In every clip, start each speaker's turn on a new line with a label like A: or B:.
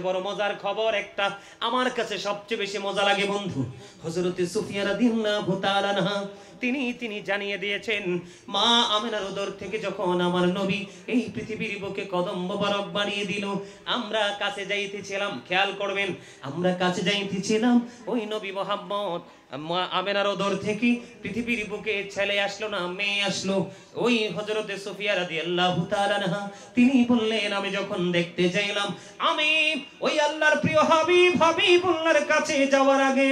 A: বড় মজার খবর একটা আমার কাছে সবচেয়ে বেশি মজা লাগে বন্ধু। হযরত সুফিয়া রাদিয়াল্লাহু তাআলা আনহা তিনি জানিয়ে দিয়েছেন, মা আমিনার উদর থেকে যখন আমার নবী এই পৃথিবীর বুকে কদম মোবারক বাড়িয়ে দিল, আমরা কাছে যাইতেছিলাম। খেয়াল করবেন, আমরা কাছে যাইতেছিলাম, ওই নবী মুহাম্মদ মা আমিনার উদর থেকে পৃথিবীর বুকে ছেলে আসলো না মেয়ে আসলো। ওই হযরত সুফিয়া রাদিয়াল্লাহু তাআলা আনহা তিনি বললেন, আমি যখন দেখতে চাইলাম, আমি ওই আল্লাহর প্রিয় হাবিবুল্লাহর কাছে যাওয়ার আগে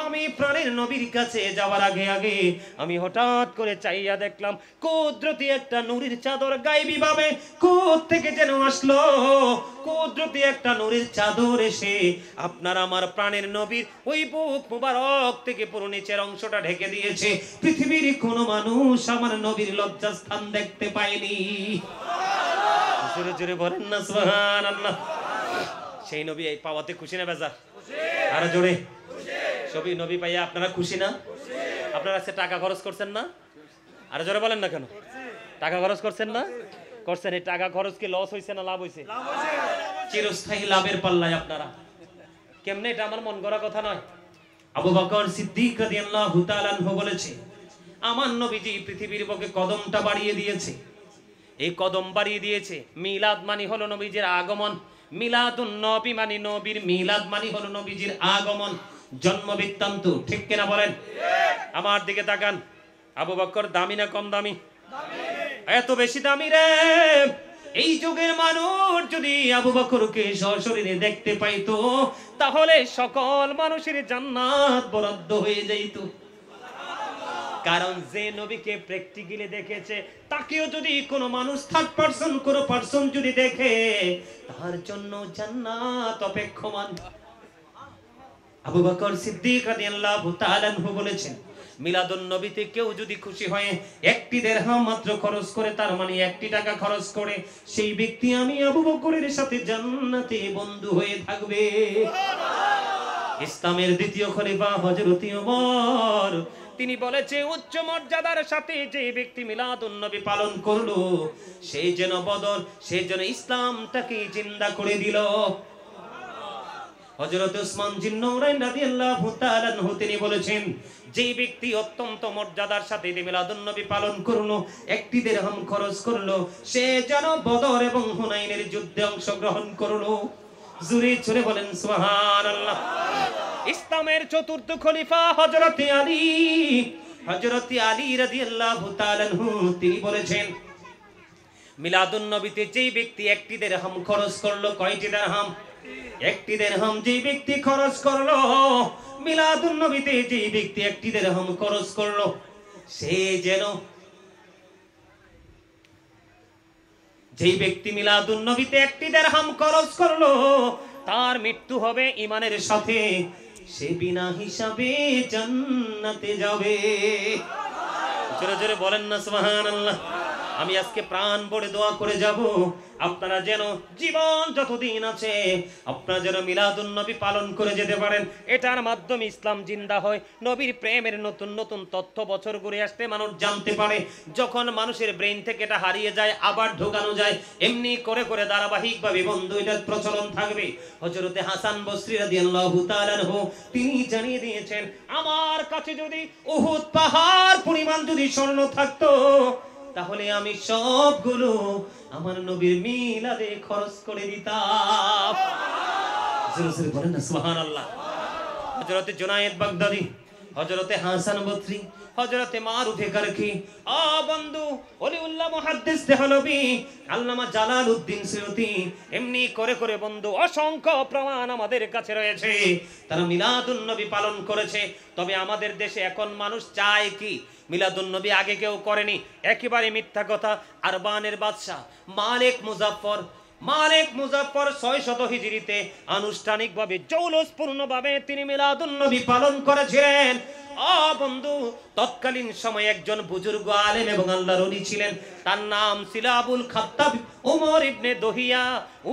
A: আমি প্রাণের নবীর কাছে যাওয়ার আগে আমি হঠাৎ করে চাইয়া দেখলাম কুদরতি একটা নূরের চাদর গায়েবী ভাবে কোথা থেকে যেন আসলো। কুদরতি একটা নূরের চাদর এসে আপনার আমার প্রাণের নবীর ওই বুক মুবারক থেকে পুরো নিচের অংশটা ঢেকে দিয়েছে। পৃথিবীর কোনো মানুষ আমার নবীর লজ্জাস্থান দেখতে পায়নি। জোরে জোরে বলেন না সুবহানাল্লাহ। সেই নবী এই পাওয়াতে খুশি না বেজার? আরো জোরে। সবই নবী পাইয়া আপনারা খুশি না? আপনারা আজকে টাকা খরচ করছেন না? আরো জোরে বলেন না কেন? টাকা খরচ করছেন না? করছেন। এই টাকা খরচ কি লস হইছে না লাভ হইছে? চিরস্থায়ী লাভের পাল্লায় আপনারা। কেমনে? এটা আমার মন গড়া কথা নয়। আবু বকর সিদ্দিক রাদিয়াল্লাহু তাআলা আনহু বলেছে, আমার নবীজি পৃথিবীর বুকে কদমটা বাড়িয়ে দিয়েছে। এই কদম বাড়িয়ে দিয়েছে। মিলাদ মানে হলো নবীজির আগমন। মিলাদুন নবী মানে নবীর মিলাদ মানে হলো নবীজির আগমন, জন্ম বৃত্তান্ত। ঠিক কিনা বলেন? আমার দিকে তাকান। আবু বকর দামি না কম দামি? এত বেশি দামি রে। এই যুগের মানুষ যদি আবু বকরকে সশরীরে দেখতে পাইতো, তাহলে সকল মানুষের জান্নাত বরাদ্দ হয়ে যাইত। কারণ যে নবীকে প্র্যাকটিক্যালি দেখেছে, তাকেও যদি কোনো মানুষ থার্ড পারসন কোনো পারসন যদি দেখে, তার জন্য জান্নাত অপেক্ষমান। আবু বকর সিদ্দিক রাদিয়াল্লাহু তাআলা আনহু বলেছেন, মিলাদুন নবীতে কেউ যদি খুশি হয় একটি দিরহাম মাত্র খরচ করে, তার মানে 1 টাকা খরচ করে, সেই ব্যক্তি আমি আবু বকরের সাথে জান্নাতে বন্ধু হয়ে থাকবে। ইসলামের দ্বিতীয় খলিফা হযরত ওমর তিনি বলেছে, উচ্চ মর্যাদার সাথে যে ব্যক্তি মিলাদুন নবী পালন করলো, সেই যেন বদর, সেই যেন ইসলামটাকে জিন্দা করে দিল। হযরত উসমান জিন্নুরাইন রাদিয়াল্লাহু তাআলা আনহু তিনি বলেছেন, যে ব্যক্তি অত্যন্ত মর্যাদার সাথে মিলাদুন নবী পালন করলো, 1 দিরহাম খরচ করলো, সে যেন বদর এবং হুনাইনের যুদ্ধে অংশগ্রহণ করলো। জোরে জোরে বলেন সুবহানাল্লাহ। ইসলামের চতুর্থ খলিফা হযরত আলী রাদিয়াল্লাহু তাআলা আনহু তিনি বলেছেন, মিলাদুন নবীতে যেই ব্যক্তি 1 দিরহাম খরচ করলো, কয়টি দিরহাম? 1 দিরহাম যেই ব্যক্তি খরচ করলো, মিলাদুন নবীতে যেই ব্যক্তি 1 দিরহাম খরচ করলো, সে যেন, যেই ব্যক্তি মিলাদুন নবীতে 1 দিরহাম খরচ করলো, তার মৃত্যু হবে ঈমানের সাথে, সে বিনা হিসাবে জান্নাতে যাবে। জোরে জোরে বলেন না সুবহানাল্লাহ। আমি আজকে প্রাণ ভরে দোয়া করে যাব, আপনারা যেন জীবন যতদিন আছে আপনারা যেন মিলাদুন নবী পালন করে যেতে পারেন। এটার মাধ্যমে ইসলাম জিন্দা হয়, নবীর প্রেমের নতুন নতুন তথ্য বছর ঘুরে আসতে মানুষ জানতে পারে। যখন মানুষের ব্রেন থেকে এটা হারিয়ে যায়, আবার ঢোকানো যায়। এমনি করে করে ধারাবাহিকভাবে বন্ধু এটার প্রচলন থাকবে। হযরতে হাসান বসরি রাদিয়াল্লাহু তাআলা আনহু তিনি জানিয়ে দিয়েছেন, আমার কাছে যদি উহুদ পাহাড় পরিমাণ যদি স্বর্ণ থাকতো, তাহলে আমি সবগুলো আমার নবীর মিলাদে খরচ করে দিতাম। জোরে জোরে বলেন না সুবহানাল্লাহ। হযরতে জুনায়েদ বাগদাদি, হযরতে হাসান বসরি, হযরতে মারুফে কারখি, বন্ধু ওলিউল্লাহ মুহাদ্দিস দেহলভী, আল্লামা জালালউদ্দিন সুয়ুতী, এমনি করে করে বন্ধু অসংখ্য প্রমাণ আমাদের কাছে রয়েছে, তারা মিলাদুন নবী পালন করেছে। তবে আমাদের দেশে এখন মানুষ চায় কি? মিলাদুন নবী আগে কেউ করেনি, একেবারে মিথ্যা কথা। আরবানের বাদশা মালিক মুজাফফর 600 হিজরিতে আনুষ্ঠানিকভাবে জৌলুসপূর্ণভাবে তিনি মিলাদুন নবী পালন করেছিলেন। বন্ধু তৎকালীন সময়ে একজন বুজুর্গ আলেম এবং আল্লাহর ওলি ছিলেন, তার নাম ছিল আবুল খাত্তাব ওমর ইবনে দহিয়া।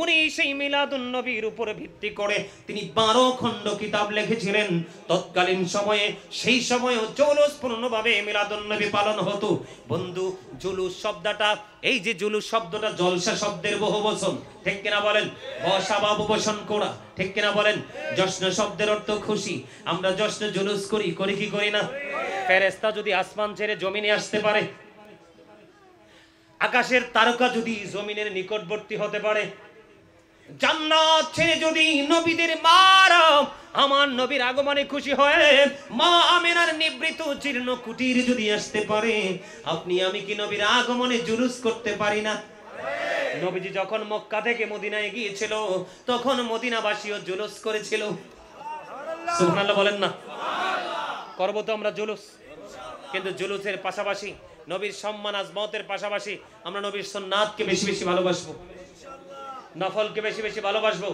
A: উনি সেই মিলাদুন নবীর উপরে ভিত্তি করে তিনি 12 খণ্ড কিতাব লিখেছিলেন। তৎকালীন সময়ে, সেই সময়ও জৌলুসপূর্ণভাবে মিলাদুন নবী পালন হতো। বন্ধু জুলুস শব্দটা, এই যে জুলুস শব্দটা জলসা শব্দের বহুবচন, ঠিক কিনা বলেন? বসাবাব বসন করা, ঠিক কিনা বলেন? জশ্ন শব্দের অর্থ খুশি। আমরা জশ্ন জুলুস করি, করি কি করি না? ফেরেশতা যদি আসমান ছেড়ে জমিনে আসতে পারে, আকাশের তারকা যদি জমিনের নিকটবর্তী হতে পারে, জান্নাত ছেড়ে যদি নবীদের মারা আমার নবীর আগমনে খুশি হয়ে মা আমেনার নিবৃত জীর্ণ কুটির যদি আসতে পারে, আপনি আমি কি নবীর আগমনে জুলুস করতে পারি না? নবীজি যখন মক্কা থেকে মদিনায় গিয়েছিল তখন মদিনাবাসীও জুলুস করেছিল। সুবহানাল্লাহ বলেন না? করব তো আমরা জুলুস, কিন্তু জুলুসের পাশাপাশি নবীর সম্মান আজমতের পাশাপাশি আমরা নবীর সুন্নাতকে বেশি বেশি ভালোবাসবো, নফলকে বেশি বেশি ভালোবাসবো।